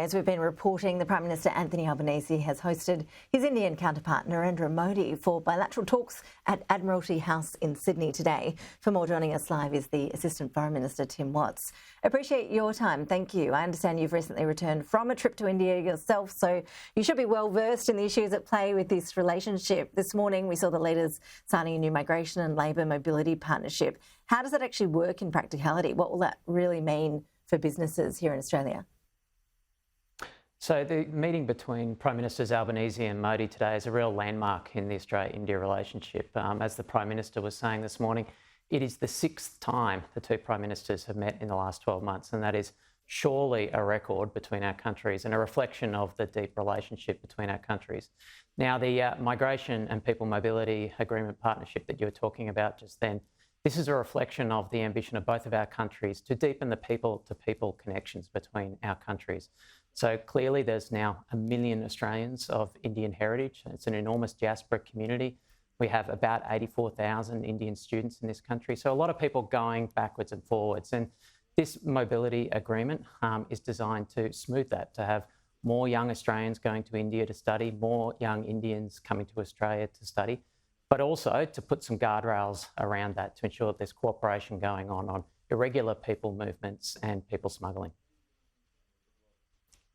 As we've been reporting, the Prime Minister Anthony Albanese has hosted his Indian counterpart Narendra Modi for bilateral talks at Admiralty House in Sydney today. For more, joining us live is the Assistant Foreign Minister Tim Watts. Appreciate your time. Thank you. I understand you've recently returned from a trip to India yourself, so you should be well versed in the issues at play with this relationship. This morning we saw the leaders signing a new migration and labour mobility partnership. How does that actually work in practicality? What will that really mean for businesses here in Australia? So the meeting between Prime Ministers Albanese and Modi today is a real landmark in the Australia-India relationship. As the Prime Minister was saying this morning, it is the sixth time the two Prime Ministers have met in the last 12 months, and that is surely a record between our countries and a reflection of the deep relationship between our countries. Now, the Migration and People Mobility Agreement partnership that you were talking about just then, this is a reflection of the ambition of both of our countries to deepen the people-to-people connections between our countries. So clearly there's now 1 million Australians of Indian heritage. It's an enormous diaspora community. We have about 84,000 Indian students in this country. So a lot of people going backwards and forwards. And this mobility agreement is designed to smooth that, to have more young Australians going to India to study, more young Indians coming to Australia to study, but also to put some guardrails around that to ensure that there's cooperation going on irregular people movements and people smuggling.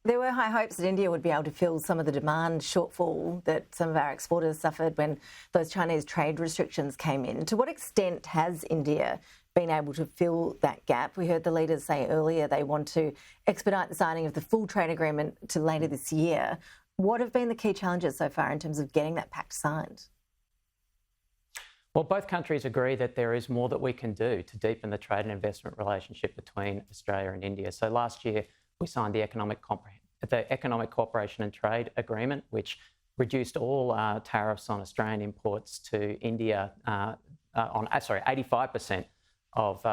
There were high hopes that India would be able to fill some of the demand shortfall that some of our exporters suffered when those Chinese trade restrictions came in. To what extent has India been able to fill that gap? We heard the leaders say earlier they want to expedite the signing of the full trade agreement to later this year. What have been the key challenges so far in terms of getting that pact signed? Well, both countries agree that there is more that we can do to deepen the trade and investment relationship between Australia and India. So last year, we signed the Economic Cooperation and Trade Agreement, which reduced all tariffs on Australian imports to India, 85% of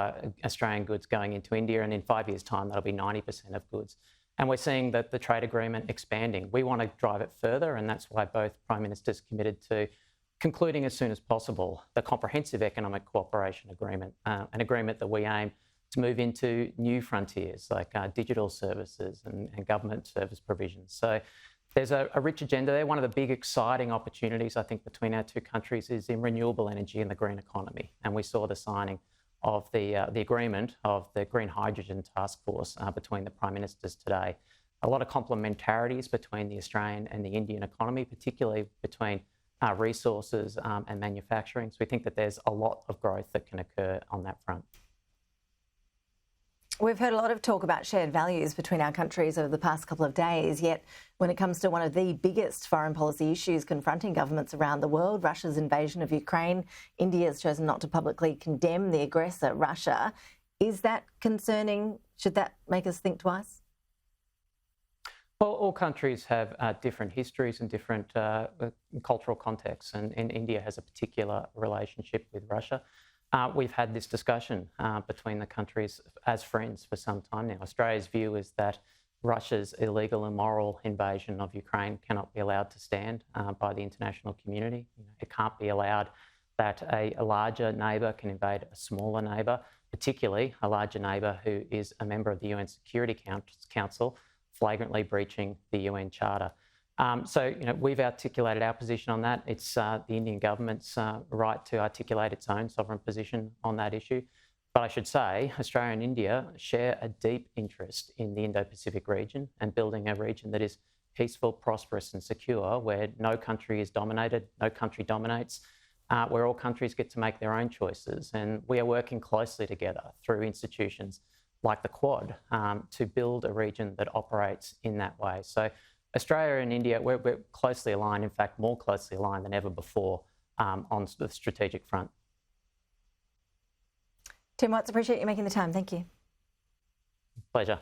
Australian goods going into India, and in 5 years' time, that'll be 90% of goods. And we're seeing that the trade agreement expanding. We want to drive it further, and that's why both Prime Ministers committed to concluding as soon as possible the Comprehensive Economic Cooperation Agreement, an agreement that we aim to move into new frontiers like digital services and government service provisions. So there's a rich agenda there. One of the big exciting opportunities, I think, between our two countries is in renewable energy and the green economy. And we saw the signing of the agreement of the Green Hydrogen Task Force between the Prime Ministers today. A lot of complementarities between the Australian and the Indian economy, particularly between resources and manufacturing. So we think that there's a lot of growth that can occur on that front. We've heard a lot of talk about shared values between our countries over the past couple of days, yet when it comes to one of the biggest foreign policy issues confronting governments around the world, Russia's invasion of Ukraine, India has chosen not to publicly condemn the aggressor, Russia. Is that concerning? Should that make us think twice? Well, all countries have different histories and different cultural contexts, and India has a particular relationship with Russia. We've had this discussion between the countries as friends for some time now. Australia's view is that Russia's illegal and immoral invasion of Ukraine cannot be allowed to stand by the international community. It can't be allowed that a larger neighbour can invade a smaller neighbour, particularly a larger neighbour who is a member of the UN Security Council, flagrantly breaching the UN Charter. So, we've articulated our position on that. It's the Indian government's right to articulate its own sovereign position on that issue. But I should say, Australia and India share a deep interest in the Indo-Pacific region and building a region that is peaceful, prosperous and secure, where no country is dominated, no country dominates, where all countries get to make their own choices. And we are working closely together through institutions like the Quad to build a region that operates in that way. So Australia and India, we're closely aligned, in fact, more closely aligned than ever before on the strategic front. Tim Watts, appreciate you making the time. Thank you. Pleasure.